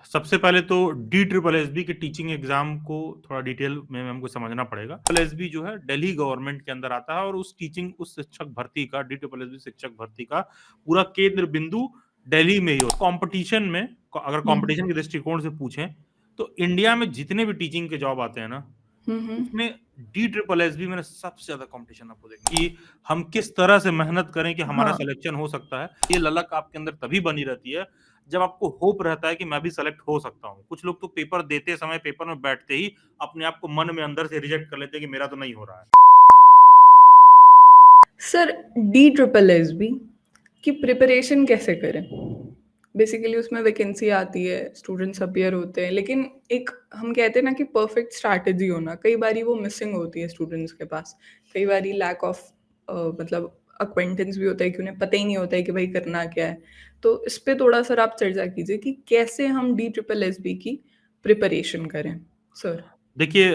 सबसे पहले तो डी ट्रिपल एस बी के टीचिंग एग्जाम को थोड़ा डिटेल में हमको समझना पड़ेगा। ट्रिपल एस बी जो है दिल्ली गवर्नमेंट के अंदर आता है और उस शिक्षक भर्ती का डी ट्रिपल एस बी शिक्षक भर्ती का पूरा केंद्र बिंदु दिल्ली में ही हो। कंपटीशन में अगर हम्म कंपटीशन के दृष्टिकोण से पूछें तो इंडिया में जितने भी टीचिंग के जॉब आते हैं ना, हम्म उसमें डी ट्रिपल एस बी में सबसे ज्यादा कंपटीशन आपको देखेंगे कि हम किस तरह से मेहनत करें कि हमारा हाँ सिलेक्शन हो सकता है। ये ललक आपके अंदर तभी बनी रहती है जब आपको होप रहता है कि मैं भी सेलेक्ट हो सकता हूँ। कुछ लोग तो पेपर देते समय पेपर में बैठते ही अपने आप को मन में अंदर से रिजेक्ट कर लेते हैं कि मेरा तो नहीं हो रहा है। Sir, D triple S B की प्रिपरेशन कैसे करें? बेसिकली उसमें वैकेंसी आती है, स्टूडेंट्स अपीयर होते हैं, लेकिन एक हम कहते हैं ना कि परफेक्ट स्ट्रैटेजी होना, कई बारी वो मिसिंग होती है स्टूडेंट्स के पास। कई बारी लैक ऑफ मतलब अक्वेंटेंस भी होता है कि उन्हें पता ही नहीं होता है कि भाई करना क्या है। तो इस पे थोड़ा सर आप चर्चा कीजिए कि कैसे हम डी ट्रिपल एस बी की प्रिपरेशन करें? सर। देखिए,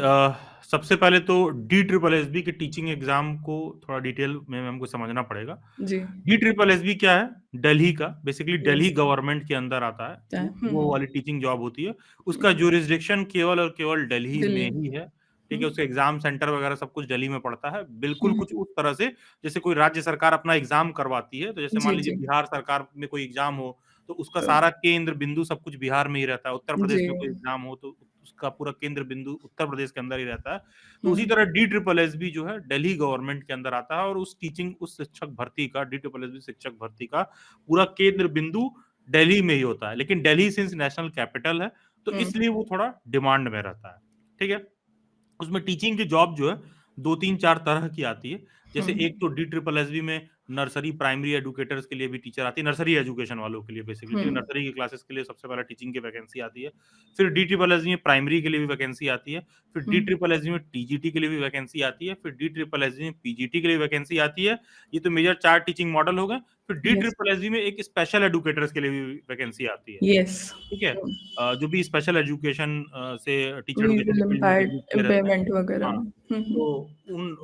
सबसे पहले तो डी ट्रिपल एस बी के टीचिंग एग्जाम को थोड़ा डिटेल में हमको समझना पड़ेगा। जी। डी ट्रिपल एस बी क्या है? दिल्ली का, बेसिकली दिल्ली यस। गवर्नमेंट के अंदर आता है। वो वाली टीचिंग जॉब होती है। उसका हुँ, ज्यूरिसडिक्शन केवल और केवल दिल्ली में दिल्ली। ही है। ठीक हुँ, है, उसका एग्जाम सेंटर वगैरह सब कुछ दिल्ली में पड़ता है। बिल्कुल हुँ। कुछ उस तरह से जैसे कोई राज्य सरकार अपना एग्जाम करवाती है, तो जैसे मान जी, लीजिए जी। बिहार सरकार में कोई एग्जाम हो, तो उसका तो सारा केंद्र बिंदु सब कुछ बिहार में ही रहता है। उत्तर प्रदेश जी। में कोई एग्जाम हो तो उसका पूरा केंद्र बिंदु उत्तर प्रदेश के अंदर ही रहता है। तो हुँ, उसी तरह डी ट्रिपल एस बी जो है दिल्ली गवर्नमेंट के अंदर आता है और उस शिक्षक भर्ती का, डी ट्रिपल एस बी शिक्षक भर्ती का पूरा केंद्र बिंदु दिल्ली में ही होता है। लेकिन दिल्ली सिंस नेशनल कैपिटल है, तो हुँ, इसलिए वो थोड़ा डिमांड में रहता है। ठीक है? उसमें टीचिंग की जॉब जो है 2-3-4 तरह की आती है। हुँ। जैसे एक तो डी ट्रिपल एस बी में नर्सरी प्राइमरी एजुकेटर्स के लिए भी टीचर आती है, नर्सरी एजुकेशन वालों के लिए बेसिकली, हुँ, ठीक है? नर्सरी की क्लासेस के लिए सबसे पहले टीचिंग की वैकेंसी आती है। फिर डी ट्रिपल एस बी में प्राइमरी के लिए भी वैकेंसी आती है। फिर हुँ। डी ट्रिपल एस बी में टीजीटी के लिए भी वैकेंसी आती है। फिर डी ट्रिपल एस बी में पीजीटी के लिए वैकेंसी आती है। ये तो मेजर 4 टीचिंग मॉडल हो गए। फिर D S, triple S B में एक स्पेशल एजुकेटर्स के लिए भी वैकेंसी आती है। यस। ठीक है? हुँ। जो भी स्पेशल एजुकेशन से टीचर एडुकेशन विज़ुअल फील्ड में इम्पैक्ट ग्रेजुएट किए रहते हैं। इम्पेयरमेंट वगैरह। हाँ, हुँ, हुँ, तो उन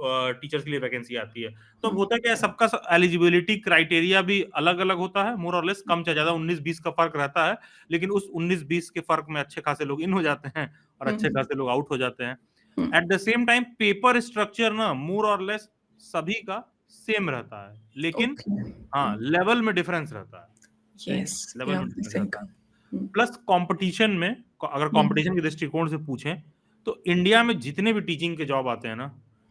टीचर्स के लिए वैकेंसी आती है। तो अब हुँ, होता क्या है, सबका एलिजिबिलिटी क्राइटेरिया भी अलग-अलग होता है, मोर और लेस कम चाहे ज़्यादा 19-20 का फ़र्क रहता है। लेकिन उस 19-20 के फ़र्क में अच्छे खासे लोग इन हो जाते हैं और हुँ, अच्छे हुँ, खासे लोग आउट हो जाते हैं। हुँ। At the same time paper structure ना मोर और लेस सभी का सेम रहता है। लेकिन ओके। हाँ, हुँ। लेवल में डिफरेंस रहता है। ठीक है? यस, ये लेवल में आपने डिफरेंस सही रहता है। कहा। हुँ, प्लस कंपटीशन में अगर हुँ, कंपटीशन के दृष्टिकोण से पूछें तो इंडिया में जितने भी टीचिंग के जॉब आते हैं ना,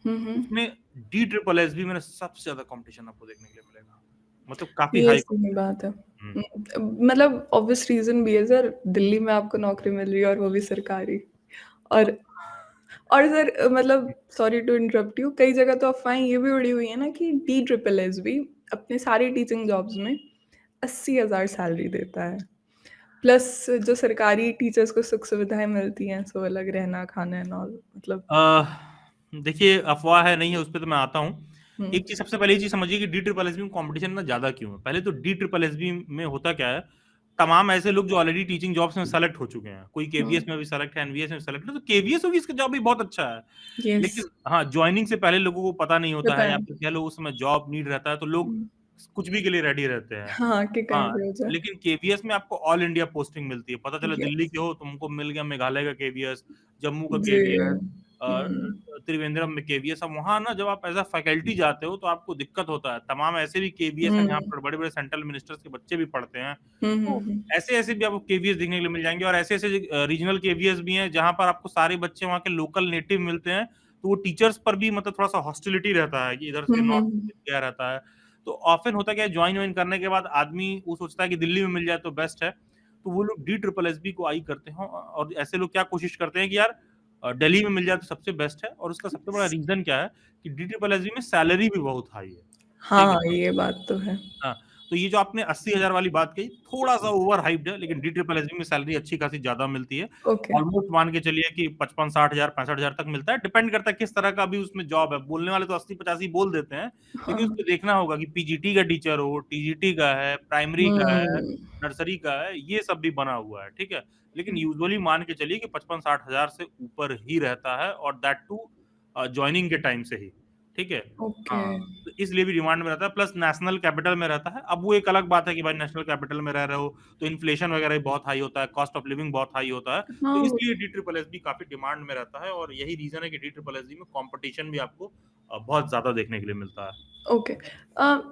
हुँ, हुँ। उसमें डी ट्रिपल एस बी में सबसे ज्यादा कंपटीशन आपको देखने के लिए मिलेगा। मतलब काफी ये हाई सही बात है। हम्म। मतलब ऑब्वियस रीज़न भी है सर, दिल्ली में आपको नौकरी मिल रही है और वो भी सरकारी। और और सर मतलब सॉरी टू इंटरप्ट यू, कई जगह तो अफ़वाहें ये भी उड़ी हुई हैं ना कि डी ट्रिपल एस बी अपने सारी टीचिंग जॉब्स में 80,000 सैलरी देता है। प्लस जो सरकारी टीचर्स को सुख-सुविधाएँ मिलती हैं, सो अलग रहना, खाना एंड ऑल मतलब। देखिए, अफवाह है नहीं है उस पे तो मैं आता हूँ। हुँ, एक चीज सबसे पहले ये चीज समझिए कि डी ट्रिपल एस बी में कंपटीशन ना ज्यादा क्यों है। पहले तो डी ट्रिपल एस बी में होता क्या है, तमाम ऐसे लोग जो ऑलरेडी टीचिंग जॉब्स में सेलेक्ट हो चुके हैं, कोई हुँ, केवीएस में भी सेलेक्ट है, एनवीएस में सेलेक्ट है, तो केवीएस होगी इसका जॉब भी बहुत अच्छा है। येस, लेकिन हाँ, जॉइनिंग से पहले लोगों को पता नहीं होता पता है या है। फिर कह लो उस समय जॉब नीड रहता है, तो लोग हुँ, कुछ भी के लिए रेडी रहते हैं। हाँ, कि कहीं हाँ, भी हो जाए। लेकिन केवीएस में आपको ऑल इंडिया पोस्टिंग मिलती है। पता चला दिल्ली येस, के हो, तुमको मिल गया मेघालय का केवीएस, जम्मू का जी। केवीएस, अ, हुँ, त्रिवेंद्रम में केवीएस। अब वहाँ ना जब आप एज़ अ फैकल्टी जाते हो तो आपको दिक्कत होता है। तमाम ऐसे भी केवीएस हैं जहाँ हुँ, पर बड़े-बड़े सेंट्रल मिनिस्टर्स के बच्चे भी पढ़ते हैं। हुँ, हुँ, तो हुँ। ऐसे-ऐसे भी आपको केवीएस देखने के लिए मिल जाएँगे और ऐसे-ऐसे रीजनल केवीएस भी हैं जहाँ पर आपको सारे बच्चे वहाँ के लोकल नेटिव मिलते हैं। तो वो टीचर्स पर भी मतलब थोड़ा-सा हॉस्टिलिटी रहता है कि इधर हुँ, से हुँ, नॉर्थ हुँ। गया रहता है। तो ऑफ़न होता क्या है, जॉइन वॉइन करने के बाद आदमी वो सोचता है कि दिल्ली में मिल जाए तो बेस्ट है। तो वो लोग डी ट्रिपल एस बी को आई करते हैं और ऐसे लोग क्या कोशिश करते हैं कि यार दिल्ली में मिल जाए तो सबसे बेस्ट है और उसका सबसे बड़ा रीज़न क्या है कि डी ट्रिपल एस बी में सैलरी भी बहुत हाई है। ठीक हाँ, है? ये बात तो है। हाँ, तो ये जो आपने 80,000 वाली बात कही, थोड़ा-सा ओवर हाइप्ड है, लेकिन डी ट्रिपल एस बी में सैलरी अच्छी खासी ज़्यादा मिलती है। ओके। ऑलमोस्ट मान के चलिए कि 55-60,000 65,000 तक मिलता है, डिपेंड करता है किस तरह का भी उसमें जॉब है। बोलने वाले तो 80-85 बोल देते हैं, लेकिन हाँ। उसमें देखना होगा कि पीजीटी का टीचर हो, टीजीटी का है, प्राइमरी का है, हुँ, नर्सरी का है, ये सब भी बना हुआ है, ठीक है? लेकिन यूजुअली मान के चलिए कि 55-60,000 से ऊपर ही रहता है और दैट टू जॉइनिंग के टाइम से ही। ठीक है? ओके। हाँ, तो इसलिए भी डिमांड में रहता है, प्लस नेशनल कैपिटल में रहता है। अब वो एक अलग बात है कि भाई नेशनल कैपिटल में रह रहे हो, तो इन्फ्लेशन वगैरह भी बहुत हाई होता है, कॉस्ट ऑफ लिविंग बहुत हाई होता है, हाँ, तो वो इसलिए DSSS काफ़ी डिमांड में रहता है और यही रीज़न है कि DSSS में कॉम्पिटिशन भी आपको बहुत ज़्यादा देखने के लिए मिलता है। ओके।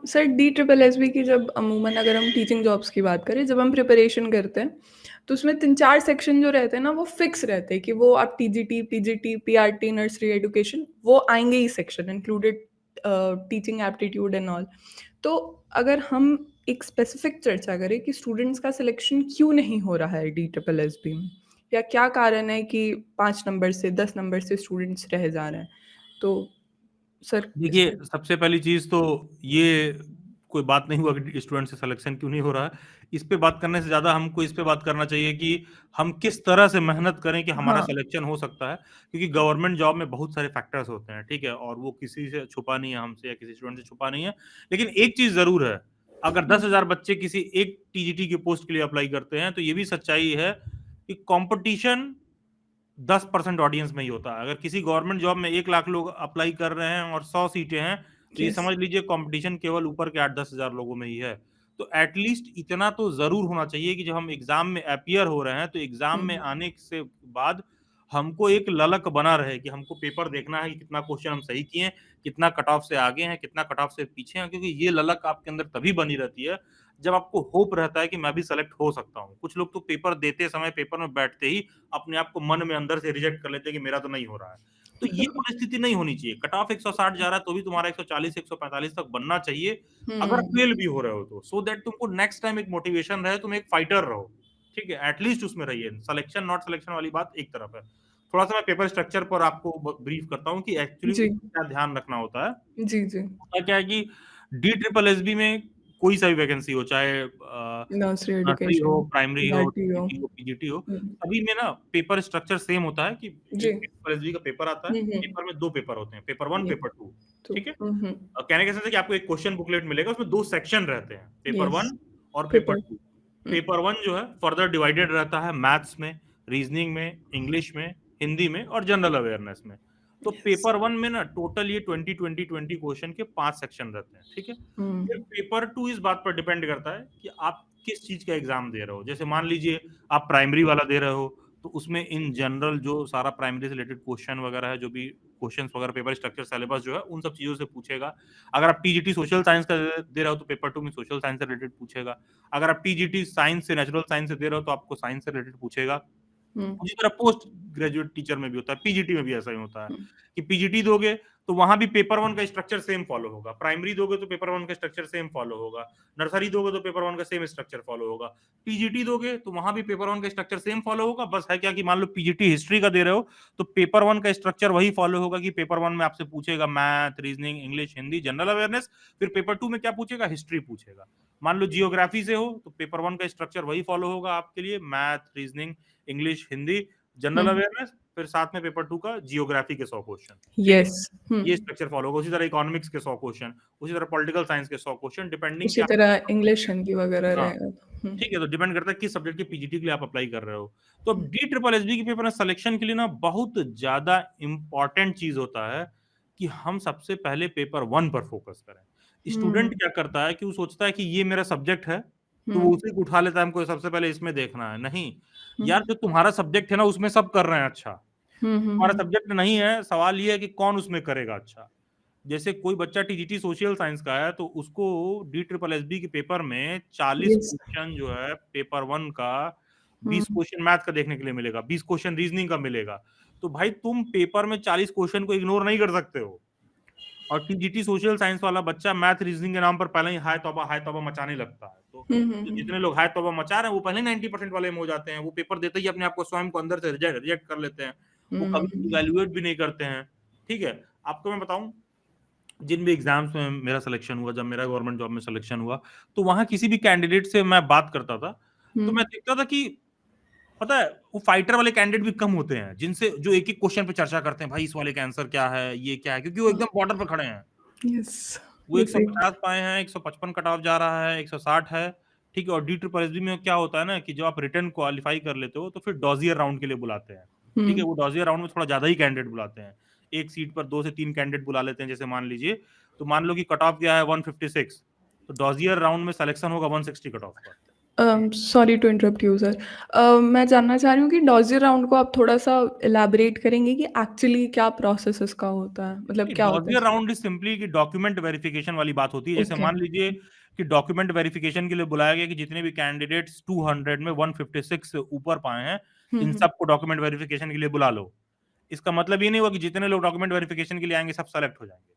सर DSSS की जब अमूमन अगर हम टीचिंग जॉब्स की बात करें, जब हम प्रिपरेशन करते हैं, तो उसमें 3-4 सेक्शन जो रहते हैं ना, वो फिक्स रहते हैं कि वो आप TGT, PGT, PRT, nursery education वो आएँगे ही section included teaching aptitude and all. तो अगर हम एक स्पेसिफिक चर्चा करें कि स्टूडेंट्स का सिलेक्शन क्यों नहीं हो रहा है DSSB में? या क्या कारण है कि 5 नंबर से 10 नंबर से स्टूडेंट्स रह जा रहे हैं? तो सर इस देखिए, पे सबसे पहली चीज़ तो ये कोई बात नहीं हुआ कि स्टूडेंट से सिलेक्शन क्यों नहीं हो रहा है। इस पे बात करने से ज़्यादा हमको इस पे बात करना चाहिए कि हम किस तरह से मेहनत करें कि हमारा हाँ, सिलेक्शन हो सकता है। क्योंकि गवर्नमेंट जॉब में बहुत सारे फैक्टर्स होते हैं, ठीक है? और वो किसी से छुपा नहीं है हमसे या किसी स्टूडेंट से छुपा नहीं है। लेकिन एक चीज़ ज़रूर है, अगर हुँ, 10,000 बच्चे किसी एक टीजीटी की पोस्ट के लिए अप्लाई करते हैं, तो ये भी सच्चाई है कि कॉम्पिटिशन 10% ऑडियंस में ही होता है। अगर किसी गवर्नमेंट जॉब में 1 लाख लोग अप्लाई कर रहे हैं और 100 सीटें हैं, तो ये यस। समझ लीजिए कॉम्पिटिशन केवल ऊपर के 8-10 हज़ार लोगों में ही है। तो एट लीस्ट इतना तो ज़रूर होना चाहिए कि जब हम एग्ज़ाम में अपीयर हो रहे हैं, तो एग्ज़ाम में हुँ, आने से बाद हमको एक ललक बना रहे कि हमको पेपर देखना है कि कितना क्वेश्चन हम सही किए हैं, कितना कट ऑफ से आगे हैं, कितना कट ऑफ से पीछे हैं, क्योंकि ये ललक आपके अंदर तभी बनी रहती है, जब आपको होप रहता है कि मैं भी सेलेक्ट हो सकता हूँ। कुछ लोग तो पेपर देते समय, पेपर में बैठते ही अपने आप को मन में अंदर से रिजेक्ट कर लेते हैं कि मेरा तो नहीं हो रहा है। तो ये परिस्थिति नहीं होनी चाहिए। कट ऑफ 160 जा रहा है तो भी तुम्हारा 140 145 तक बनना चाहिए, अगर हुँ, फेल भी हो रहे हो तो। सो दैट तुमको नेक्स्ट टाइम एक मोटिवेशन रहे, तुम एक फाइटर रहो। ठीक है? एट लीस्ट उसमें रहिए। सिलेक्शन नॉट सिलेक्शन वाली बात एक तरफ है। थोड़ा-सा मैं पेपर स्ट्रक्चर पर आपको ब्रीफ करता हूँ कि एक्चुअली जी, उसमें क्या ध्यान रखना होता है। जी, जी। होता क्या है कि DSSSB में कोई सा भी वैकेंसी हो, चाहे नर्सरी नर्सरी हो, एजुकेशन, प्राइमरी हो, पीआरटी हो। टीजीटी हो, पीजीटी हो, हुँ, सभी में ना पेपर स्ट्रक्चर सेम होता है कि जी। एक DSSSB का पेपर आता है, हुँ, हुँ। पेपर में 2 पेपर होते हैं, पेपर 1, ये पेपर 2, तो ठीक है? हुँ, हुँ। कहने का सेंस है कि आपको एक क्वेश्चन बुकलेट मिलेगा, उसमें 2 सेक्शन रहते हैं, पेपर यस, 1 और पेपर पेपर 2। हुँ, पेपर 1 जो है फर्दर डिवाइडेड रहता है मैथ्स में, रीज़निंग में, इंग्लिश में, हिंदी में और जनरल अवेयरनेस में। तो यस। पेपर 1 में ना टोटल ये 20 क्वेश्चन के 5 सेक्शन रहते हैं, ठीक है? हुँ, फिर पेपर 2 इस बात पर डिपेंड करता है कि आप किस चीज़ का एग्ज़ाम दे रहे हो। जैसे मान लीजिए आप प्राइमरी वाला दे रहे हो, तो उसमें इन जनरल जो सारा प्राइमरी से रिलेटेड क्वेश्चन वगैरह है, जो भी क्वेश्चंस वगैरह पेपर स्ट्रक्चर सिलेबस जो है, उन सब चीज़ों से पूछेगा। अगर आप टीजीटी सोशल साइंस का दे रहे हो, तो पेपर 2 में सोशल साइंस से रिलेटेड पूछेगा। अगर आप टीजीटी साइंस से नेचुरल साइंस से दे रहे हो, तो आपको साइंस से रिलेटेड पूछेगा। हुँ, उसी तरह पोस्ट ग्रेजुएट टीचर में भी होता है, पीजीटी में भी ऐसा ही होता है हुँ, कि पीजीटी दोगे तो वहाँ भी पेपर 1 का स्ट्रक्चर सेम फॉलो होगा, प्राइमरी दोगे तो पेपर 1 का स्ट्रक्चर सेम फॉलो होगा, नर्सरी दोगे तो पेपर 1 का सेम स्ट्रक्चर फॉलो होगा, पीजीटी दोगे तो वहाँ भी पेपर 1 का स्ट्रक्चर सेम फॉलो होगा। बस है क्या कि मान लो पीजीटी हिस्ट्री का दे रहे हो, तो पेपर 1 का स्ट्रक्चर वही फॉलो होगा कि पेपर 1 में आपसे पूछेगा math, reasoning, English, Hindi, general awareness, फिर पेपर 2 में क्या पूछेगा? हिस्ट्री पूछेगा। मान लो जियोग्राफी से हो, तो पेपर 1 का स्ट्रक्चर वही फॉलो होगा आपके लिए, math, reasoning, English, Hindi, general hmm, awareness, फिर साथ में पेपर 2 का जियोग्राफी के 100 क्वेश्चन, ठीक है? यस, हुँ। ये स्ट्रक्चर फॉलो होगा। उसी तरह इकोनॉमिक्स के 100 क्वेश्चन, उसी तरह पॉलिटिकल साइंस के 100 क्वेश्चन डिपेंडिंग कि उसी आप तरह इंग्लिश, हिंदी वगैरह हाँ, रहेगा। हुँ, ठीक है, तो डिपेंड करता है किस सब्जेक्ट के पीजीटी के लिए आप अप्लाई कर रहे हो। तो अब DSSSB के पेपर में सिलेक्शन के लिए ना बहुत ज़्यादा इम्पोर्टेंट चीज़ होता है कि हम सबसे पहले पेपर 1 पर फोकस करें। हुँ, स्टूडेंट क्या करता है कि वो सोचता है कि ये मेरा सब्जेक्ट है, तो हुँ, वो उसी को उठा लेता है, हमको सबसे पहले इसमें देखना है। नहीं, हुँ, यार जो तुम्हारा सब्जेक्ट है ना उसमें सब कर रहे हैं अच्छा। हुँ, हुँ, तुम्हारा हुँ। सब्जेक्ट नहीं है, सवाल ये है कि कौन उसमें करेगा अच्छा। जैसे कोई बच्चा टीजीटी सोशल साइंस का है, तो उसको DSSSB के पेपर में 40 यस, क्वेश्चन जो है पेपर 1 का, हुँ, 20 क्वेश्चन मैथ का देखने के लिए मिलेगा, 20 क्वेश्चन रीजनिंग का मिलेगा। तो भाई तुम पेपर में 40 क्वेश्चन को इग्नोर नहीं कर सकते हो। और टीजीटी सोशल साइंस वाला बच्चा मैथ रीजनिंग के नाम पर पहले ही हाय तौबा मचाने लगता है। हुँ, हुँ, तो हुँ, जितने लोग हाय तौबा मचा रहे हैं वो पहले ही 90% वाले में हो जाते हैं। वो पेपर देते ही अपने आप को स्वयं को अंदर से रिजेक्ट कर लेते हैं। वो हुँ, कभी इवैल्यूएट भी नहीं करते हैं। ठीक है? आपको मैं बताऊँ, जिन भी एग्ज़ाम्स में मेरा सिलेक्शन हुआ, जब मेरा गवर्नमेंट जॉब में सिलेक्शन हुआ, तो वहाँ किसी भी कैंडिडेट से मैं बात करता था, तो हुँ, मैं देखता था कि पता है, वो फाइटर वाले कैंडिडेट भी कम होते हैं, जिनसे जो एक-एक क्वेश्चन पे चर्चा करते हैं, भाई इस वाले का आंसर क्या है, ये क्या है? क्योंकि वो एकदम बॉर्डर पे खड़े हैं। यस, वो ये सही 150 पाए हैं, 155 कट ऑफ जा रहा है, 160 है, ठीक है? और DSSSB में क्या होता है ना कि जब आप रिटन क्वालीफाई कर लेते हो, तो फिर डॉज़ियर राउंड के लिए बुलाते हैं, ठीक है? हुँ, वो डॉज़ियर राउंड में थोड़ा ज़्यादा ही कैंडिडेट बुलाते हैं। एक सीट पर 2 से 3 कैंडिडेट बुला लेते हैं, जैसे मान लीजिए, तो मान लो कि कट ऑफ क्या है 156, तो डॉजियर राउंड में सिलेक्शन होगा 160 कट ऑफ पर। Sorry to interrupt you sir. मैं जानना चाह रही हूँ कि डॉजियर राउंड को आप थोड़ा-सा इलैबोरेट करेंगे कि एक्चुअली क्या प्रोसेस इसका होता है? मतलब क्या होता है डॉजियर इसमें? राउंड इज सिंपली कि डॉक्यूमेंट वेरिफिकेशन वाली बात होती है। जैसे ओके। मान लीजिए कि डॉक्यूमेंट वेरिफिकेशन के लिए बुलाया गया कि जितने भी कैंडिडेट्स 200 में 156 से ऊपर पाए हैं, हुँ, इन हुँ। सबको डॉक्यूमेंट वेरिफिकेशन के लिए बुला लो। इसका मतलब ये नहीं हुआ कि जितने लोग डॉक्यूमेंट वेरिफिकेशन के लिए आएंगे सब सेलेक्ट हो जाएंगे।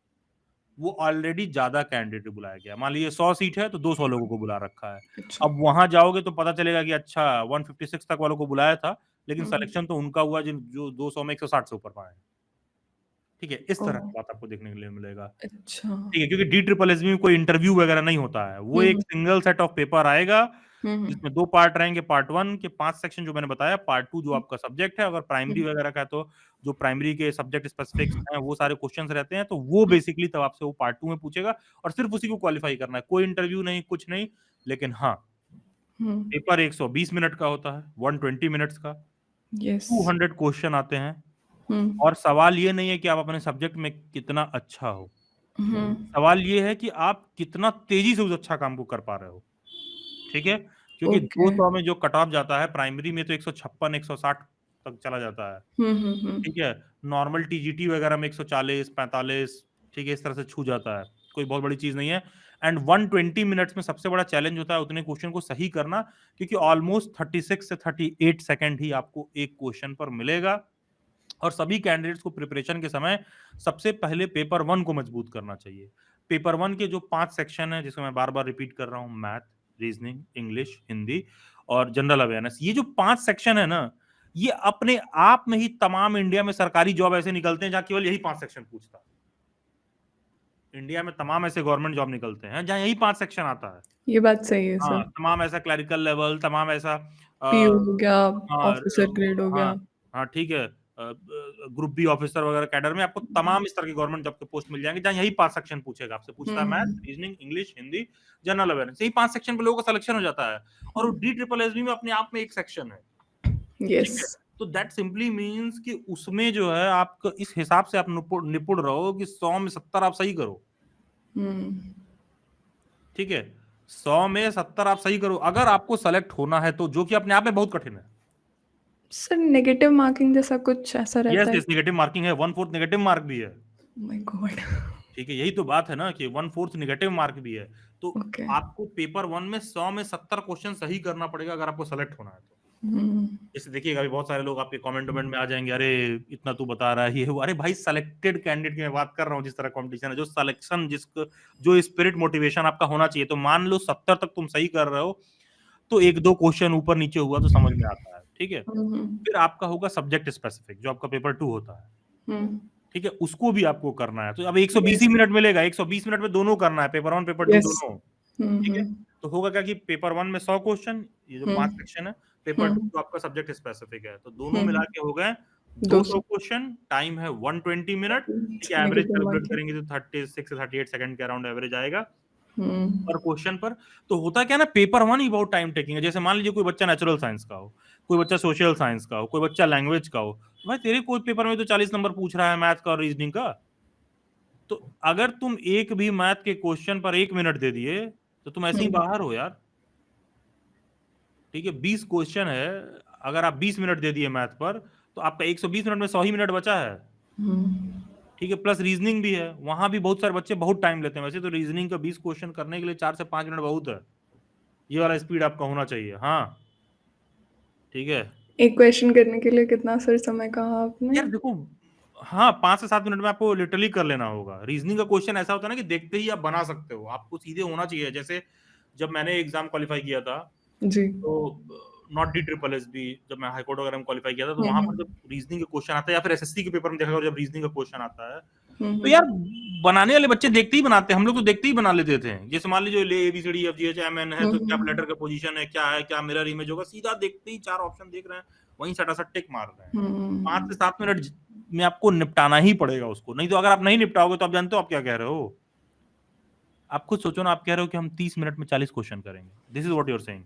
वो ऑलरेडी ज्यादा कैंडिडेट बुलाया गया। मान लीजिए 100 सीट है तो 200 लोगों को बुला रखा है। अच्छा। अब वहां जाओगे तो पता चलेगा कि अच्छा 156 तक वालों को बुलाया था, लेकिन हुँ, हुँ। सिलेक्शन तो उनका हुआ जिन जो 200 में 160 से ऊपर पाए हैं। ठीक है, इस तरह ओह! की बात आपको देखने के लिए मिलेगा। अच्छा। ठीक है, क्योंकि डी ट्रिपल एस बी में कोई इंटरव्यू वगैरह नहीं होता है। वो हुँ, एक हुँ। सिंगल सेट ऑफ पेपर आएगा, हुँ, हुँ। जिसमें 2 पार्ट रहेंगे। पार्ट 1 के 5 सेक्शन जो मैंने बताया, पार्ट 2 जो हुँ, आपका सब्जेक्ट है, अगर प्राइमरी हुँ, वगैरह का है तो जो प्राइमरी के सब्जेक्ट स्पेसिफिक्स हैं, वो सारे क्वेश्चंस रहते हैं, तो वो बेसिकली तब आपसे वो पार्ट 2 में पूछेगा और सिर्फ उसी को क्वालीफाई करना है। कोई इंटरव्यू नहीं, कुछ नहीं। लेकिन हाँ, हुँ। पेपर 120 मिनट का होता है, 120 मिनट्स का, येस। 200 क्वेश्चन आते हैं हुँ, और सवाल ये नहीं है कि आप अपने सब्जेक्ट में कितना अच्छा हो। हुँ। सवाल ये है कि आप कितना तेज़ी से उस अच्छा काम को कर पा रहे हो। ठीक है? क्योंकि ओके। 200 में जो कट ऑफ जाता है, प्राइमरी में तो 156, 160 तक चला जाता है। हुँ, हुँ, हुँ। ठीक है? नॉर्मल टीजीटी वगैरह में 140, 45, ठीक है? इस तरह से छू जाता है। कोई बहुत बड़ी चीज़ नहीं है। एंड 120 मिनट्स में सबसे बड़ा चैलेंज होता है उतने क्वेश्चन को सही करना, क्योंकि ऑलमोस्ट 36 से 38 सेकंड ही आपको एक क्वेश्चन पर मिलेगा। और सभी कैंडिडेट्स को प्रिपरेशन के समय सबसे पहले पेपर 1 को मजबूत करना चाहिए। पेपर 1 के जो 5 सेक्शन हैं, जिसको मैं बार-बार रिपीट कर रहा हूँ, मैथ, रीजनिंग, इंग्लिश, हिंदी और जनरल अवेयरनेस। ये जो 5 सेक्शन है ना, ये अपने आप में ही तमाम इंडिया में सरकारी जॉब ऐसे निकलते हैं जहाँ केवल यही 5 सेक्शन पूछता है। इंडिया में तमाम ऐसे गवर्नमेंट जॉब निकलते हैं जहाँ यही 5 सेक्शन आता है। ये बात सही है हाँ, सर। तमाम ऐसा क्लरिकल लेवल, तमाम ऐसा पीयू हो गया, हाँ ऑफिसर ग्रेड हो गया। हाँ, हाँ, ठीक है। ग्रुप बी ऑफिसर वगैरह कैडर में आपको हुँ, तमाम इस तरह की गवर्नमेंट जॉब के पोस्ट मिल जाएँगे, जहाँ यही 5 सेक्शन पूछेगा आपसे। हुँ, पूछता है math, hmm, reasoning, English, Hindi, general awareness. यही 5 सेक्शन पे लोगों का सिलेक्शन हो जाता है और वो हुँ। डी ट्रिपल एसबी में अपने आप में एक सेक्शन है, ठीक येस। है? तो दैट सिंपली मीन्स कि उसमें जो है आप इस हिसाब से आप निपुण निपुण रहो कि 100 में 70 आप सही करो, हुँ। ठीक है? 100 में 70 आप सही करो। अगर आपको सेलेक्ट होना है तो, जो कि अपने आप में बहुत कठिन है। सर नेगेटिव मार्किंग जैसा कुछ ऐसा रहता यस, है? यस, नेगेटिव मार्किंग है, 1/4 नेगेटिव मार्क भी है। Oh my God! ठीक है, यही तो बात है ना कि 1/4 नेगेटिव मार्क भी है। तो ओके। आपको पेपर 1 में 100 में 70 क्वेश्चन सही करना पड़ेगा अगर आपको सेलेक्ट होना है तो। हुँ। जैसे देखिएगा अभी बहुत सारे लोग आपके कमेंट-वमेंट में आ जाएँगे, "अरे! इतना तू बता रहा है, ये वो।" अरे भाई सेलेक्टेड कैंडिडेट की मैं बात कर रहा हूँ, जिस तरह कॉम्पिटिशन है, जो सिलेक्शन जो स्पिरिट मोटिवेशन आपका होना चाहिए। तो मान लो 70 तक तुम सही कर रहे हो, तो 1-2 क्वेश्चन ऊपर-नीचे हुआ तो समझ में आता है, ठीक है? हुँ, हुँ। फिर आपका होगा सब्जेक्ट स्पेसिफिक, जो आपका पेपर 2 होता है। हुँ। ठीक है? उसको भी आपको करना है। तो अब 120 ही येस, मिनट मिलेगा, 120 मिनट में दोनों करना है, पेपर 1, पेपर 2 येस। दोनों, हुँ, ठीक हुँ। है? तो होगा क्या कि पेपर 1 में 100 क्वेश्चन, ये जो हुँ, 5 सेक्शन है, पेपर 2 हुँ, जो आपका सब्जेक्ट स्पेसिफिक है, तो दोनों हुँ। मिला के हो गए 200 200 क्वेश्चन, टाइम है 120 मिनट, ठीक है? Average negative calculate marking. करेंगे तो 36 से 38 सेकंड के अराउंड एवरेज आएगा हुँ। पर क्वेश्चन पर। तो होता क्या है ना, पेपर 1 ही बहुत टाइम टेकिंग है। जैसे मान लीजिए कोई बच्चा नेचुरल साइंस का हो, कोई बच्चा सोशल साइंस का हो, कोई बच्चा लैंग्वेज का हो, भाई तेरे कोई पेपर में तो 40 नंबर पूछ रहा है मैथ का और रीजनिंग का। तो अगर तुम एक भी मैथ के क्वेश्चन पर 1 मिनट दे दिए, तो तुम ऐसे ही हुँ, बाहर हो यार। ठीक है? 20 क्वेश्चन है, अगर आप 20 मिनट दे दिए मैथ पर, तो आपका 120 मिनट में 100 ही मिनट बचा है। हुँ। ठीक है? प्लस रीजनिंग भी है, वहाँ भी बहुत सारे बच्चे बहुत टाइम लेते हैं। वैसे तो रीजनिंग का 20 क्वेश्चन करने के लिए 4 से 5 मिनट बहुत है। ये वाला स्पीड आपका होना चाहिए। हाँ, ठीक है? एक क्वेश्चन करने के लिए कितना सर समय कहा आपने? यार देखो, हाँ, 5 से 7 मिनट में आपको लिटरली कर लेना होगा। रीजनिंग का क्वेश्चन ऐसा होता है ना कि देखते ही आप बना सकते हो। आपको सीधे होना चाहिए। जैसे जब मैंने एग्ज़ाम क्वालीफाई किया था, जी। तो नॉट डी ट्रिपल एसबी, जब मैं हाई कोर्ट वगैरह में क्वालीफाई किया था, तो हुँ, वहाँ पर जब हुँ। रीजनिंग का क्वेश्चन आता है या फिर एसएससी के पेपर में देखा करो जब रीजनिंग का क्वेश्चन आता है, हुँ, तो यार हुँ। बनाने वाले बच्चे देखते ही बनाते हैं। हम लोग तो देखते ही बना लेते थे। जैसे मान लीजिए ले A B C D F G H M N है, हुँ, तो क्या हुँ। लेटर का पोजीशन है, क्या मिरर इमेज होगा, सीधा देखते ही 4 ऑप्शन देख रहे हैं, वहीं सटासट टिक मार रहे हैं। 5 से हुँ। 7 मिनट में आपको निपटाना ही पड़ेगा उसको। नहीं तो अगर आप नहीं निपटाओगे तो आप जानते हो आप क्या कह रहे हो? आप खुद सोचो ना, आप कह रहे हो कि हम 30 मिनट में 40 क्वेश्चन करेंगे। This is what you are saying.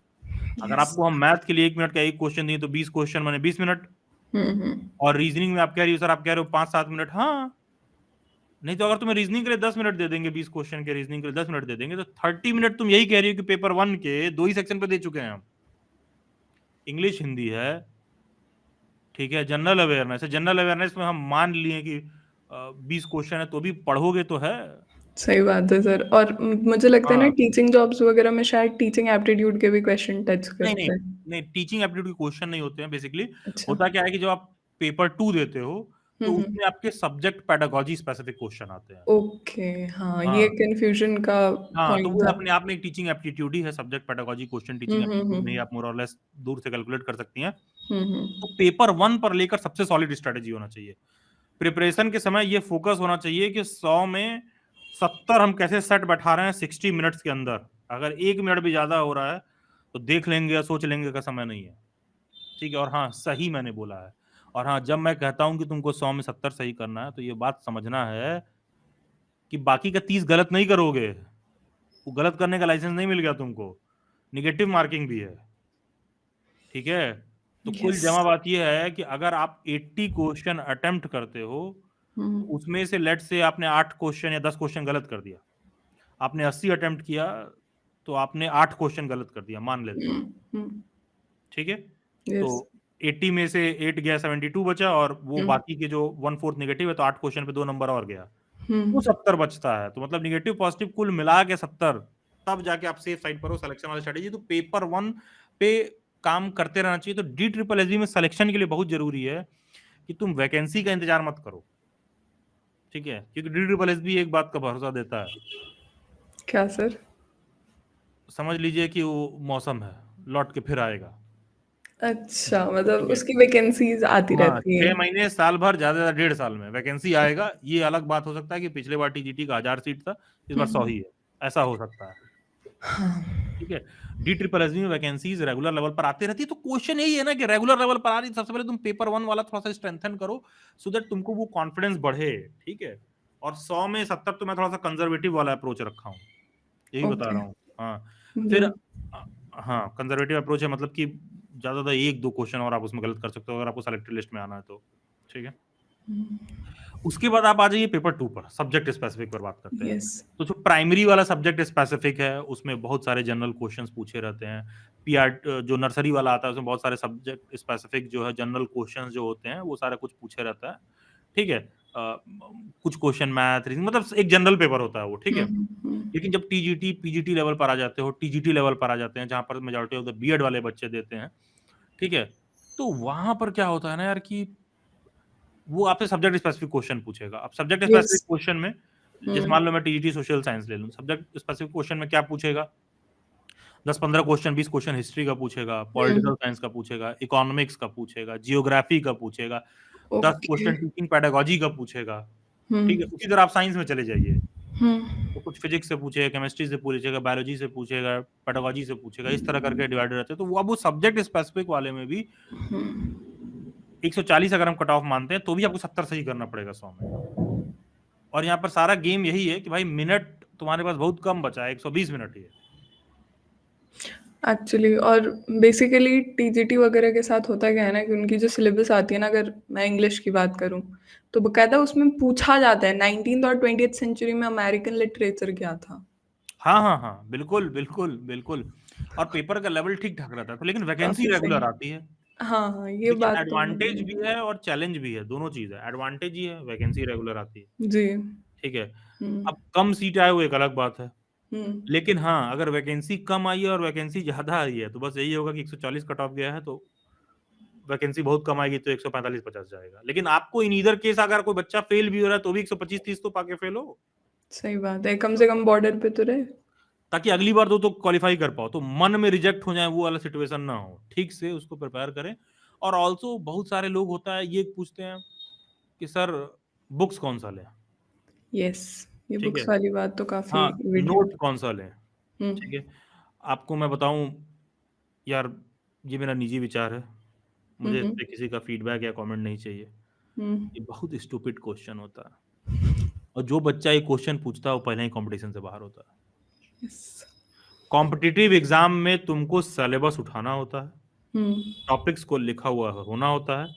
अगर येस। आपको हम मैथ के लिए 1 मिनट का 1 क्वेश्चन दिए तो 20 क्वेश्चन माने 20 मिनट। हुँ, हुँ। और रीजनिंग में आप कह रही हो सर, आप कह रहे हो 5-7 मिनट। हाँ, नहीं तो अगर तुम्हें रीजनिंग के लिए 10 मिनट दे देंगे, 20 क्वेश्चन के रीजनिंग के लिए 10 मिनट दे देंगे, तो 30 मिनट तुम यही कह रही हो कि पेपर 1 के 2 ही सेक्शन पे दे चुके हैं हम। इंग्लिश हिंदी है, ठीक है, जनरल अवेयरनेस है। जनरल अवेयरनेस में हम मान लिए कि 20 क्वेश्चन है, तो भी पढ़ोगे तो है। सही बात है सर। और मुझे लगता है ना हाँ, टीचिंग जॉब्स वगैरह में शायद टीचिंग एप्टीट्यूड के भी क्वेश्चन टच नहीं नहीं करते हैं। नहीं, टीचिंग एप्टीट्यूड के क्वेश्चन नहीं होते हैं बेसिकली। अच्छा। होता क्या है कि जब आप पेपर 2 देते हो, तो हुँ। उसमें आपके सब्जेक्ट पेडागोजी स्पेसिफिक क्वेश्चन आते हैं। ओके, हाँ, ये हाँ, कन्फ्यूज़न का हाँ, तो पॉइंट वो था। अपने आप में एक टीचिंग एप्टीट्यूड ही है। सब्जेक्ट पेडागोजी क्वेश्चन हुँ, टीचिंग हुँ, एप्टीट्यूड हुँ। में ही आप मोर और लेस दूर से कैलकुलेट कर सकती हैं। हुँ, तो हुँ। पेपर 1 पर लेकर सबसे सॉलिड स्ट्रेटजी होना चाहिए। प्रिपरेशन के समय ये फोकस होना चाहिए कि 100 में 70 हम कैसे सेट बैठा रहे हैं 60 मिनट्स के अंदर। अगर 1 मिनट भी ज्यादा हो रहा है तो देख लेंगे या सोच लेंगे का समय नहीं है। ठीक है, और हाँ, सही मैंने बोला है। और हाँ, जब मैं कहता हूं कि तुमको 100 में 70 सही करना है, तो ये बात समझना है कि बाकी का 30 गलत नहीं करोगे। वो गलत करने का लाइसेंस नहीं मिल गया तुमको। निगेटिव मार्किंग भी है। ठीक है, तो कुल यस। जमा बात ये है कि अगर आप 80 क्वेश्चन अटेम्प्ट करते हो, तो हुँ, उसमें से लेट से आपने 8 क्वेश्चन या 10 क्वेश्चन गलत कर दिया। आपने 80 अटेम्प्ट किया, तो आपने 8 क्वेश्चन गलत कर दिया, मान लेते हुँ, हैं। हुँ। ठीक है, तो यस। 80 में से 8 गया, 72 बचा, और वो हुँ, बाकी के जो 1/4 नेगेटिव है, तो 8 क्वेश्चन पे 2 नंबर और गया, हुँ। वो 70 बचता है। तो मतलब नेगेटिव पॉजिटिव कुल मिला के 70, तब जाके आप सेफ साइड पर हो सिलेक्शन वाली स्ट्रेटेजी। तो पेपर 1 पे काम करते रहना चाहिए। तो डी ट्रिपल एस बी में सिलेक्शन के लिए बहुत जरूरी है कि तुम वैकेंसी का इंतजार मत करो। ठीक है, क्योंकि डी ट्रिपल एस बी एक बात का भरोसा देता है, क्या सर? समझ लीजिए कि वो मौसम है, लौट के फिर आएगा। अच्छा, मतलब ठीक है, उसकी वैकेंसीज़ आती हाँ, रहती 6 हैं। महीने, साल भर, ज्यादा से ज्यादा 1.5 साल में वैकेंसी आएगा। ये अलग बात हो सकता है कि पिछले बार टीजीटी का 1000 सीट था, इस हुँ, बार 100 ही है, ऐसा हो सकता है। हाँ। ठीक है, डी ट्रिपल एस बी में वैकेंसीज रेगुलर लेवल पर आती रहती है। तो क्वेश्चन यही है ना कि रेगुलर लेवल पर आ रही है, सबसे पहले तुम पेपर 1 वाला थोड़ा सा स्ट्रेंथन करो, सो दैट तुमको वो कॉन्फिडेंस बढ़े। ठीक है, और 100 में 70 तो मैं थोड़ा सा कंजर्वेटिव वाला अप्रोच रखा हूँ, यही बता ओके। रहा हूँ। हाँ, जी। फिर हाँ, कंजर्वेटिव अप्रोच है, मतलब कि ज्यादा एक दो क्वेश्चन और आप उसमें गलत कर सकते हो, अगर आपको सेलेक्टेड लिस्ट में आना है तो। ठीक है, उसके बाद आप आ जाइए पेपर 2 पर, सब्जेक्ट स्पेसिफिक पर बात करते हैं। यस। तो जो प्राइमरी वाला सब्जेक्ट स्पेसिफिक है, उसमें बहुत सारे जनरल क्वेश्चंस पूछे रहते हैं। पीआर जो नर्सरी वाला आता है, उसमें बहुत सारे सब्जेक्ट स्पेसिफिक जो है जनरल क्वेश्चंस जो होते हैं, वो सारा कुछ पूछे रहता है। ठीक है, कुछ क्वेश्चन मैथ, रीजनिंग, मतलब एक जनरल पेपर होता है वो। ठीक हुँ, है, हुँ, हुँ। लेकिन जब टीजीटी पीजीटी लेवल पर आ जाते हो, टीजीटी लेवल पर आ जाते हैं, जहां पर मेजोरिटी ऑफ द बीएड वाले बच्चे देते हैं, ठीक है, तो वहां पर क्या होता है ना यार कि वो आपसे सब्जेक्ट स्पेसिफिक क्वेश्चन पूछेगा। अब सब्जेक्ट यस। स्पेसिफिक क्वेश्चन में, हुँ, जैसे मान लो मैं टीजीटी सोशल साइंस ले लूं, सब्जेक्ट स्पेसिफिक क्वेश्चन में क्या पूछेगा? 10-15 क्वेश्चन, 20 क्वेश्चन हिस्ट्री का पूछेगा, हुँ। पॉलिटिकल साइंस का पूछेगा, इकोनॉमिक्स का पूछेगा, जियोग्राफी का पूछेगा, 10 ओके। क्वेश्चन टीचिंग पेडागोजी का पूछेगा। हुँ, ठीक है, उसी तरह आप साइंस में चले जाइए, हुँ, तो कुछ फिजिक्स से पूछेगा, केमिस्ट्री से पूछेगा, बायोलॉजी से पूछेगा, पेडागोजी से पूछेगा, इस तरह करके डिवाइडेड रहते हैं। तो वो अब वो सब्जेक्ट स्पेसिफिक वाले में भी हुँ। 140 अगर हम कट ऑफ मानते हैं, तो भी आपको 70 सही करना पड़ेगा 100 में। और यहाँ पर सारा गेम यही है कि भाई मिनट तुम्हारे पास बहुत कम बचा है, 120 मिनट ही है। एक्चुअली और बेसिकली टीजीटी वगैरह के साथ होता क्या है ना कि उनकी जो सिलेबस आती है ना, अगर मैं इंग्लिश की बात करूँ, तो बाकायदा उसमें पूछा जाता है 19th और 20th सेंचुरी में अमेरिकन लिटरेचर क्या था? हाँ, हाँ, हाँ, बिल्कुल, बिल्कुल, बिल्कुल। और पेपर का लेवल ठीक-ठाक रहता है, तो लेकिन वैकेंसी काफ़ी रेगुलर सही। आती है। हाँ, हाँ, ये देखिए, बात तो मैं एडवांटेज भी मानती है और चैलेंज भी है, दोनों चीज़ है। एडवांटेज ये है, वैकेंसी रेगुलर आती है, हूँ। जी। ठीक है। हुँ, अब कम सीट आए वो एक अलग बात है। हुँ, लेकिन हाँ, अगर वैकेंसी कम आई है और वैकेंसी ज़्यादा आई है, तो बस यही होगा कि 140 कट ऑफ गया है, तो वैकेंसी बहुत कम आएगी तो 145-50 जाएगा। लेकिन आपको इन ईदर केस अगर कोई बच्चा फेल भी हो रहा है, तो भी 125-30 तो पाके फेल हो। सही बात है, कम से कम बॉर्डर पे तो रहे। ताकि अगली बार दो तो क्वालिफाई कर पाओ, तो मन में रिजेक्ट हो जाए वो वाला सिचुएशन ना हो। ठीक से उसको प्रिपेयर करें। और ऑल्सो बहुत सारे लोग होता है ये पूछते हैं कि सर बुक्स कौन सा लें? यस, ये ठीक है, बुक्स वाली बात तो काफ़ी हाँ, इरिटेट। नोट कौन सा लें? हुँ, ठीक है, आपको मैं बताऊं यार, ये मेरा निजी विचार है, हुँ, मुझे इस हुँ, पे किसी का फीडबैक या कमेंट नहीं चाहिए। हुँ, ये बहुत स्टूपिड क्वेश्चन होता है, और जो बच्चा ये क्वेश्चन पूछता है वो पहले ही कंपटीशन से बाहर होता है। यस। कॉम्पिटिटिव एग्जाम में तुमको सिलेबस उठाना होता है, हुँ, टॉपिक्स को लिखा हुआ होना होता है,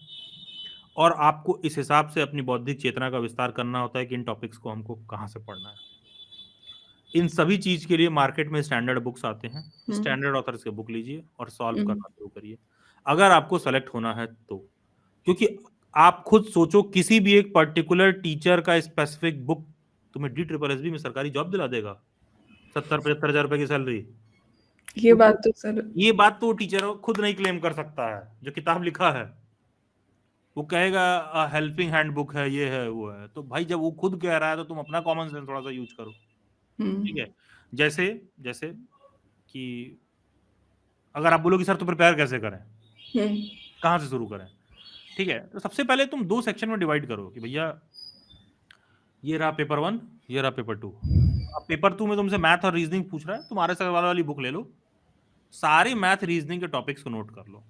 और आपको इस हिसाब से अपनी बौद्धिक चेतना का विस्तार करना होता है कि इन टॉपिक्स को हमको कहाँ से पढ़ना है। इन सभी चीज के लिए मार्केट में स्टैंडर्ड बुक्स आते हैं, स्टैंडर्ड ऑथर्स के बुक लीजिए और सॉल्व करना शुरू करिए, अगर आपको सेलेक्ट होना है तो। क्योंकि आप खुद सोचो, किसी भी एक पर्टिकुलर टीचर का स्पेसिफिक बुक तुम्हें DSSB में सरकारी जॉब दिला देगा, 70-75 हजार रुपए की सैलरी? ये बात तो सर, ये बात तो टीचर खुद नहीं क्लेम कर सकता है जो किताब लिखा है। वो कहेगा हेल्पिंग हैंड बुक है, ये है वो है। तो भाई जब वो खुद कह रहा है तो तुम अपना कॉमन सेंस थोड़ा सा यूज करो। ठीक है, जैसे जैसे कि अगर आप बोलो कि सर तो प्रिपेयर कैसे करें, कहाँ से शुरू करें, ठीक है, तो सबसे पहले तुम 2 सेक्शन में डिवाइड करो कि भैया ये रहा पेपर 1, ये रहा पेपर 2। अब पेपर 2 में तुमसे मैथ और रीजनिंग पूछ रहा है, तुम RS अग्रवाल वाली बुक ले लो, सारे मैथ रीजनिंग के टॉपिक्स को नोट कर लो।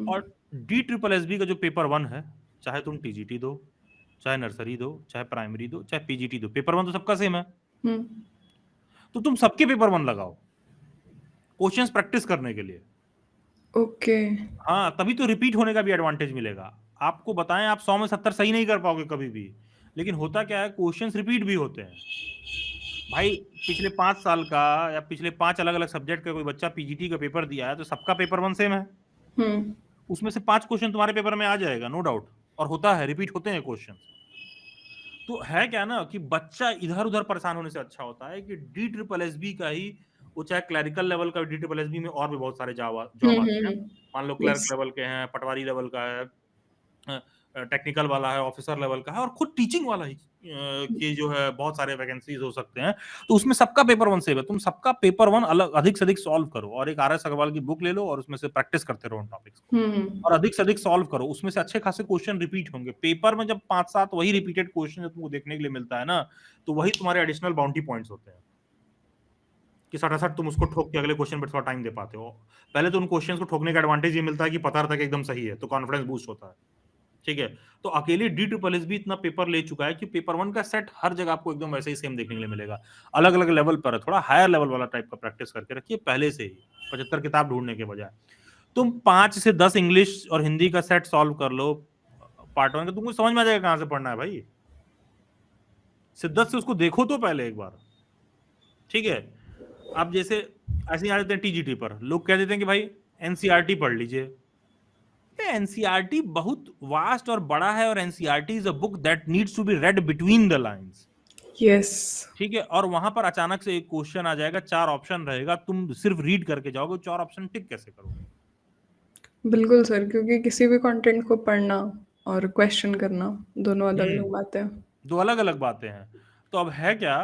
और DSSB का जो पेपर 1 है, चाहे तुम TGT दो, चाहे नर्सरी दो, चाहे प्राइमरी दो, चाहे PGT दो, पेपर 1 तो सबका सेम है। तो तुम सबके पेपर 1 लगाओ क्वेश्चंस प्रैक्टिस करने के लिए। ओके। हाँ, तभी तो रिपीट होने का भी एडवांटेज मिलेगा। आपको बताएं, आप 100 में 70 सही नहीं कर पाओगे कभी भी, लेकिन होता क्या है, क्वेश्चंस रिपीट भी होते हैं। भाई पिछले 5 साल का या पिछले 5 अलग अलग सब्जेक्ट का कोई बच्चा PGT का पेपर दिया है तो सबका पेपर 1 सेम है, उसमें से 5 क्वेश्चन तुम्हारे पेपर में आ जाएगा, नो डाउट। और होता है, रिपीट होते हैं क्वेश्चन। तो है क्या ना कि बच्चा इधर उधर परेशान होने से अच्छा होता है कि DSSB का ही, वो चाहे क्लरिकल लेवल का DSSB में और भी बहुत सारे जॉब आते हैं। मान लो क्लर्क लेवल के हैं, पटवारी लेवल का है, टेक्निकल वाला है, ऑफिसर लेवल का है, और खुद टीचिंग वाला ही कि जो है बहुत सारे वैकेंसीज हो सकते हैं। तो उसमें सबका पेपर 1 सेव है, तुम सबका पेपर 1 अलग अधिक से अधिक सॉल्व करो और एक RS अग्रवाल की बुक ले लो और उसमें से प्रैक्टिस करते रहो उन टॉपिक्स को, और अधिक से अधिक सॉल्व करो। उसमें से अच्छे खासे क्वेश्चन रिपीट होंगे पेपर में। जब 5-7 वही रिपीटेड क्वेश्चन तुमको देखने के लिए मिलता है ना, तो वही तुम्हारे एडिशनल बाउंटी पॉइंट्स होते हैं कि सटासट तुम उसको ठोक के अगले क्वेश्चन पर थोड़ा टाइम दे पाते हो। पहले तो उन क्वेश्चन को ठोकने का एडवांटेज ये मिलता है कि पता रहता है कि एकदम सही है, तो कॉन्फिडेंस बूस्ट होता है। ठीक है, तो अकेले DSSB इतना पेपर ले चुका है कि पेपर 1 का सेट हर जगह आपको एकदम वैसे ही सेम देखने के लिए मिलेगा। अलग अलग लेवल पर है, थोड़ा हायर लेवल वाला टाइप का प्रैक्टिस करके रखिए पहले से ही, 75 किताब ढूंढने के बजाय। तुम 5 से 10 इंग्लिश और हिंदी का सेट सॉल्व कर लो पार्ट 1 का, तुमको समझ में आ जाएगा कहां से पढ़ना है भाई। शिद्दत से उसको देखो तो पहले एक बार। ठीक है, अब जैसे ऐसे ही आ जाते हैं TGT पर, लोग कह देते हैं कि भाई NCERT पढ़ लीजिए। NCERT बहुत वास्ट और बड़ा है, और NCERT is a book that needs to be read between the lines. Yes. ठीक है, और वहां पर अचानक से एक क्वेश्चन आ जाएगा, 4 ऑप्शन रहेगा, तुम सिर्फ रीड करके जाओगे, 4 ऑप्शन टिक कैसे करोगे? बिल्कुल सर, क्योंकि किसी भी कंटेंट को पढ़ना और क्वेश्चन करना दोनों अलग-अलग बातें हैं। 2 अलग अलग बातें हैं। तो अब है क्या,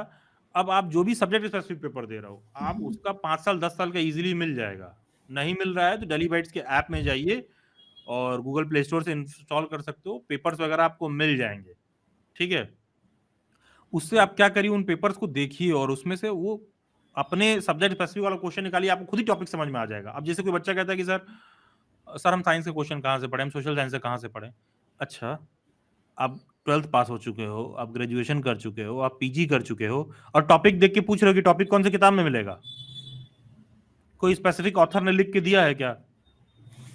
अब आप जो भी सब्जेक्ट स्पेसिफिक पेपर दे रहे हो, आप उसका 5 साल 10 साल का इजीली मिल जाएगा। नहीं मिल रहा है तो डेली बाइट्स के ऐप में जाइए और गूगल प्ले स्टोर से इंस्टॉल कर सकते हो, पेपर्स वगैरह आपको मिल जाएंगे। ठीक है, उससे आप क्या करिए, उन पेपर्स को देखिए और उसमें से वो अपने सब्जेक्ट स्पेसिफिक वाला क्वेश्चन निकालिए, आपको खुद ही टॉपिक समझ में आ जाएगा। अब जैसे कोई बच्चा कहता है कि सर हम साइंस के क्वेश्चन कहाँ से पढ़ें, हम सोशल साइंस से कहाँ से पढ़ें। अच्छा, आप 12th पास हो चुके हो, आप ग्रेजुएशन कर चुके हो, आप PG कर चुके हो, और टॉपिक देख के पूछ रहे हो कि टॉपिक कौन सी किताब में मिलेगा? कोई स्पेसिफिक ऑथर ने लिख के दिया है क्या?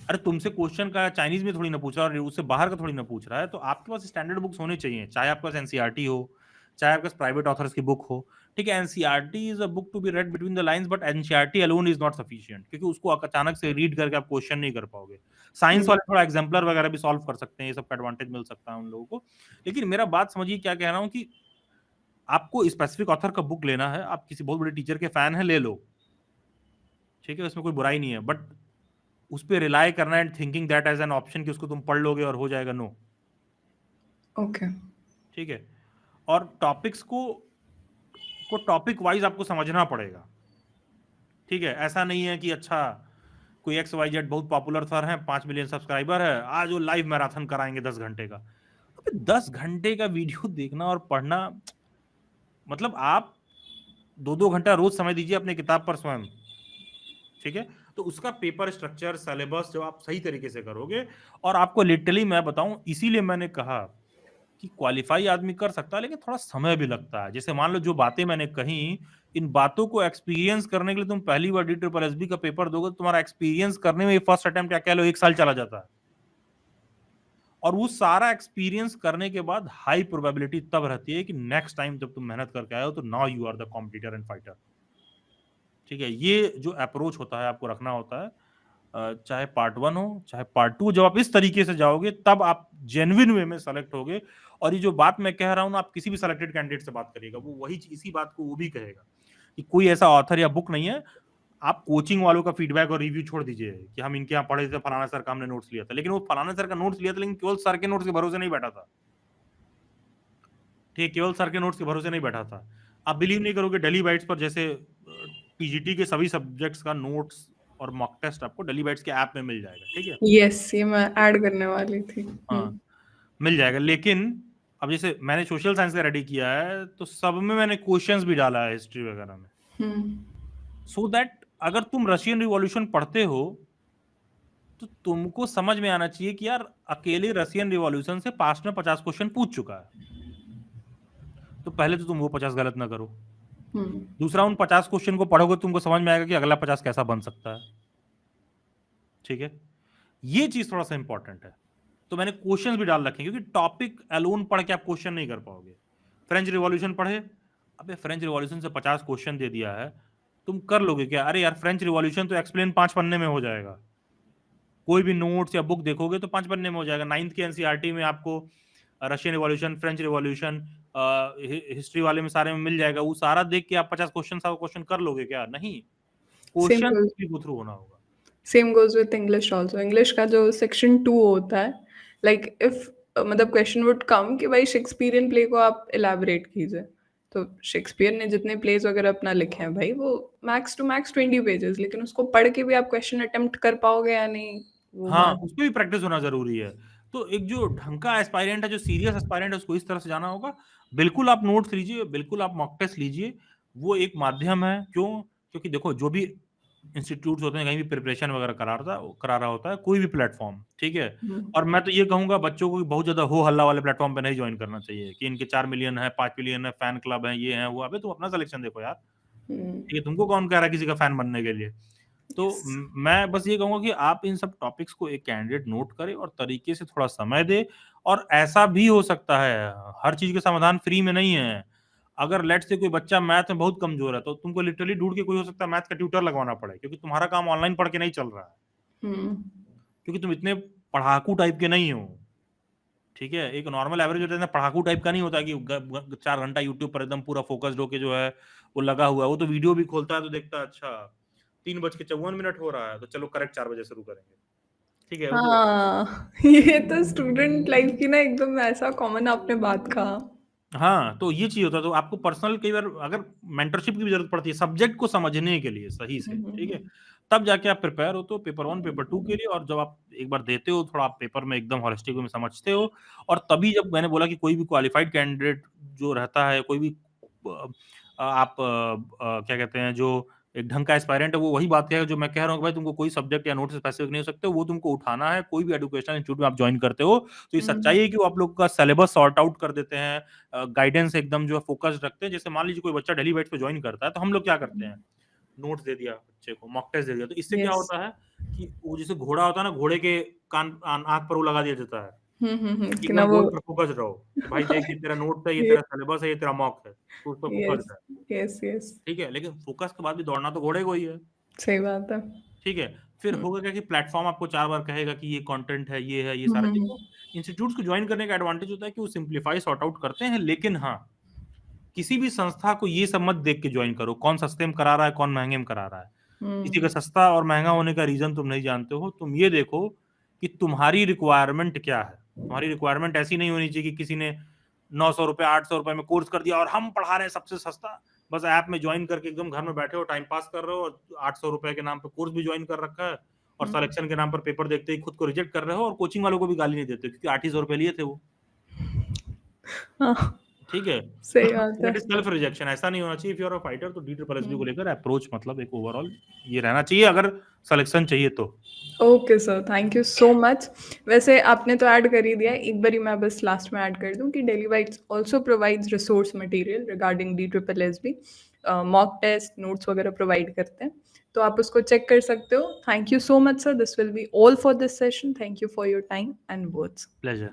अरे तुमसे क्वेश्चन का चाइनीज में थोड़ी ना पूछ रहा है, और उससे बाहर का थोड़ी ना पूछ रहा है। तो आपके पास स्टैंडर्ड बुक्स होने चाहिए, चाहे आपके पास NCERT हो, चाहे आपके पास प्राइवेट ऑथर्स की बुक हो। ठीक है, NCERT is a book to be read between the lines, but NCERT alone is not sufficient, क्योंकि उसको अचानक से रीड करके आप क्वेश्चन नहीं कर पाओगे। साइंस वाले थोड़ा एग्जाम्पलर वगैरह भी सॉल्व कर सकते हैं, ये सब का एडवांटेज मिल सकता है उन लोगों को। लेकिन मेरा बात समझिए क्या कह रहा हूँ कि आपको स्पेसिफिक ऑथर का बुक लेना है, आप किसी बहुत बड़े टीचर के फैन है, ले लो, ठीक है, उसमें कोई बुराई नहीं है, बट उस पर रिलाई करना and thinking that as an option कि उसको तुम पढ़ लोगे और हो जाएगा, नो। ओके। ठीक है, और टॉपिक्स को टॉपिक वाइज आपको समझना पड़ेगा। ठीक है, ऐसा नहीं है कि अच्छा कोई XYZ बहुत पॉपुलर सर है, 5 मिलियन सब्सक्राइबर है, आज वो लाइव मैराथन कराएंगे 10 घंटे का। 10 घंटे का वीडियो देखना और पढ़ना, मतलब आप 2-2 घंटा रोज समय दीजिए अपने किताब पर स्वयं। ठीक है, तो उसका पेपर स्ट्रक्चर, सिलेबस जब आप सही तरीके से करोगे, और आपको लिटरली मैं बताऊं, इसीलिए मैंने कहा कि क्वालिफाई आदमी कर सकता है, लेकिन थोड़ा समय भी लगता है। जैसे मान लो जो बातें मैंने कही, इन बातों को एक्सपीरियंस करने के लिए तुम पहली बार DSSB का पेपर दोगे, तो तुम्हारा एक्सपीरियंस करने में फर्स्ट अटेम्प्ट क्या कह लो 1 साल चला जाता है। और वो सारा एक्सपीरियंस करने के बाद हाई प्रोबेबिलिटी तब रहती है कि नेक्स्ट टाइम जब तुम मेहनत करके आए हो तो now you are the competitor and fighter. ठीक है, ये जो अप्रोच होता है आपको रखना होता है, चाहे पार्ट 1 हो चाहे पार्ट 2, जब आप इस तरीके से जाओगे तब आप जेन्युइन वे में सेलेक्ट होगे। और ये जो बात मैं कह रहा हूँ ना, आप किसी भी सेलेक्टेड कैंडिडेट से बात करिएगा, वो वही इसी बात को वो भी कहेगा कि कोई ऐसा ऑथर या बुक नहीं है। आप कोचिंग वालों का फीडबैक और रिव्यू छोड़ दीजिए कि हम इनके यहाँ पढ़े थे, फलाना सर का हमने नोट्स लिया था, लेकिन वो फलाना सर का नोट्स लिया था लेकिन केवल सर के नोट्स के भरोसे नहीं बैठा था। ठीक है, केवल सर के नोट्स के भरोसे नहीं बैठा था। आप बिलीव नहीं करोगे, डेली बाइट्स पर जैसे पीजीटी के सभी सब्जेक्ट्स का नोट्स और मॉक टेस्ट आपको डेली बाइट्स के ऐप में मिल जाएगा। ठीक है, यस, ये मैं ऐड करने वाली थी। हाँ मिल जाएगा। लेकिन अब जैसे मैंने सोशल साइंस का रेडी किया है तो सब में मैंने क्वेश्चंस भी डाला है हिस्ट्री वगैरह में, सो दैट अगर तुम रशियन रिवॉल्यूशन पढ़ते हो तो तुमको समझ में आना चाहिए कि यार अकेले रशियन रिवॉल्यूशन से पास्ट में 50 क्वेश्चन पूछ चुका है, तो पहले तो तुम वो 50 गलत ना करो। दूसरा, उन 50 क्वेश्चन को पढ़ोगे तुमको समझ में आएगा कि अगला 50 कैसा बन सकता है। ठीक है, ये चीज थोड़ा सा इंपॉर्टेंट है। तो मैंने क्वेश्चंस भी डाल रखे हैं, क्योंकि टॉपिक अलोन पढ़ के आप क्वेश्चन नहीं कर पाओगे। फ्रेंच रिवॉल्यूशन पढ़े, अबे फ्रेंच रिवॉल्यूशन से 50 क्वेश्चन दे दिया है, तुम कर लोगे क्या? अरे यार फ्रेंच रिवॉल्यूशन तो एक्सप्लेन 5 पन्ने में हो जाएगा। कोई भी नोट्स या बुक देखोगे तो 5 पन्ने में हो जाएगा। 9th के एनसीईआरटी में आपको Russian revolution, French revolution, history वाले में सारे में मिल जाएगा। वो सारा देख के आप 50 क्वेश्चन कर लोगे क्या? नहीं, सेम क्वेश्चन गोज भी गो थ्रू होना होगा। Same goes with English also. English का जो सेक्शन 2 होता है, लाइक इफ मतलब क्वेश्चन वुड कम कि भाई शेक्सपियरियन प्ले को आप इलैबोरेट कीजिए, तो शेक्सपियर ने जितने प्लेस वगैरह अपना लिखे हैं भाई, वो मैक्स टू मैक्स 20 पेजेस, लेकिन उसको पढ़ के भी आप क्वेश्चन अटेम्प्ट कर पाओगे या नहीं, वो हाँ, बात। उसपे भी प्रैक्टिस होना ज़रूरी है। तो एक जो ढंग का एस्पायरेंट है, जो सीरियस एस्पायरेंट है, उसको इस तरह से जाना होगा। बिल्कुल आप नोट्स लीजिए, बिल्कुल आप मॉक टेस्ट लीजिए, वो एक माध्यम है। क्यों? क्योंकि देखो, जो भी इंस्टीट्यूट्स होते हैं, कहीं भी प्रिपरेशन वगैरह करा रहा होता है, कोई भी प्लेटफ़ॉर्म, ठीक है? और मैं तो ये कहूँगा बच्चों को बहुत ज़्यादा हो-हल्ला वाले प्लेटफ़ॉर्म पे नहीं जॉइन करना चाहिए कि इनके 4 मिलियन है, 5 मिलियन है, फैन क्लब है, ये है, वो है। अबे तुम अपना सिलेक्शन देखो यार। ठीक है, तुमको कौन कह रहा है किसी का फैन बनने के लिए? तो मैं बस ये कहूँगा कि आप इन सब टॉपिक्स को एक कैंडिडेट नोट करे और तरीके से थोड़ा समय दे। और ऐसा भी हो सकता है, हर चीज़ का समाधान फ्री में नहीं है। अगर लेट्स से कोई बच्चा मैथ में बहुत कमज़ोर है, तो तुमको लिटरली ढूँढ के कोई हो सकता है मैथ का ट्यूटर लगवाना पड़े, क्योंकि तुम्हारा काम ऑनलाइन पढ़ के नहीं चल रहा है, क्योंकि तुम इतने पढ़ाकू टाइप के नहीं हो। ठीक है? एक नॉर्मल एवरेज होता है ना, पढ़ाकू टाइप का नहीं होता कि 4 घंटा यूट्यूब पर एकदम पूरा फ़ोकस्ड होके जो है वो लगा हुआ है। वो तो वीडियो भी खोलता है तो देखता है, अच्छा 3:54 हो रहा है, तो चलो करेक्ट 4 बजे शुरू करेंगे। ठीक है? वो हाँ, ये तो स्टूडेंट लाइफ की ना एकदम ऐसा कॉमन आपने बात कहा। हाँ, तो ये चीज़ होता है। तो आपको पर्सनल कई बार अगर मेंटरशिप की भी ज़रूरत पड़ती है सब्जेक्ट को समझने के लिए सही से, ठीक है? तब जाके आप प्रिपेयर होते हो पेपर 1, पेपर 2 के लिए। और जब आप एक बार देते हो, थोड़ा आप पेपर में एकदम होलिस्टिक वे में समझते हो, और तभी जब मैंने बोला कि कोई भी क्वालिफाइड कैंडिडेट जो रहता है, कोई भी आप क्या कहते हैं, जो एक ढंग का एस्पायरेंट है, वो वही बात है जो मैं कह रहा हूँ कि भाई तुमको कोई सब्जेक्ट या नोट स्पेसिफिक नहीं हो सकते, वो तुमको उठाना है। कोई भी एजुकेशनल इंस्टीट्यूट में आप जॉइन करते हो, तो ये सच्चाई है कि वो आप लोग का सिलेबस सॉर्ट आउट कर देते हैं, गाइडेंस एकदम जो है फोकस्ड रखते हैं। जैसे मान लीजिए कोई बच्चा डेली बैच पे जॉइन करता है, तो हम लोग क्या करते हैं, नोट्स दे दिया बच्चे को, मॉक टेस्ट दे दिया, तो इससे क्या यस। होता है कि वो जैसे घोड़ा होता है ना, घोड़े के आँख पर वो लगा दिया जाता है कि कि एक ना बार वो। गोल पर फोकस्ड रहो कि भाई देख, ये तेरा नोट्स है, ये ये तेरा सिलेबस है, ये तेरा मॉक है, तो उस पर यस, फोकस्ड है। यस, यस, ठीक है? लेकिन फोकस के बाद भी दौड़ना तो घोड़े को ही है। सही बात है। ठीक है? फिर हुँ, होगा क्या कि प्लेटफ़ॉर्म आपको 4 बार कहेगा कि ये कंटेंट है, ये है, ये हुँ, सारा हुँ, चीज़। हुँ, तो इंस्टीट्यूट्स को जॉइन करने का एडवांटेज होता है कि वो सिम्प्लीफाई सॉर्ट आउट करते हैं। लेकिन हाँ, किसी भी संस्था को ये सब मत देख के जॉइन करो, कौन सस्ते में करा रहा है, कौन महँगे में करा रहा है। किसी का हुँ, सस्ता और महँगा होने का रीज़न तुम नहीं जानते हो। तुम ये देखो कि तुम्हारी रिक्वायरमेंट क्या है? तुम्हारी रिक्वायरमेंट ऐसी नहीं होनी चाहिए कि किसी ने ₹900 ₹800 में कोर्स कर दिया और हम पढ़ा रहे हैं सबसे सस्ता। बस ऐप में जॉइन करके एकदम घर में बैठे हो, टाइम पास कर रहे हो और ₹800 के नाम पे कोर्स भी जॉइन कर रखा है, और हुँ। सिलेक्शन के नाम पर पेपर देखते ही खुद को रिजेक्ट कर रहे हो, और कोचिंग वालों को भी गाली नहीं देते क्योंकि ₹800 लिए थे वो। हाँ, ठीक है? तो सही बात है। That is self rejection. ऐसा नहीं होना चाहिए। If you are a fighter, तो DSSB को हुँ। लेकर अप्रोच मतलब एक ओवरऑल ये रहना चाहिए, अगर सिलेक्शन चाहिए तो। Okay sir, thank you so much. वैसे आपने तो ऐड कर ही दिया है, एक बारी मैं बस लास्ट में ऐड कर दूँ कि Daily Bites also provides resource material regarding DSSB, mock test, notes वगैरह प्रोवाइड करते हैं। तो आप उसको चेक कर सकते हो। Thank you so much sir, this will be all for this session. Thank you for your time and words. Pleasure.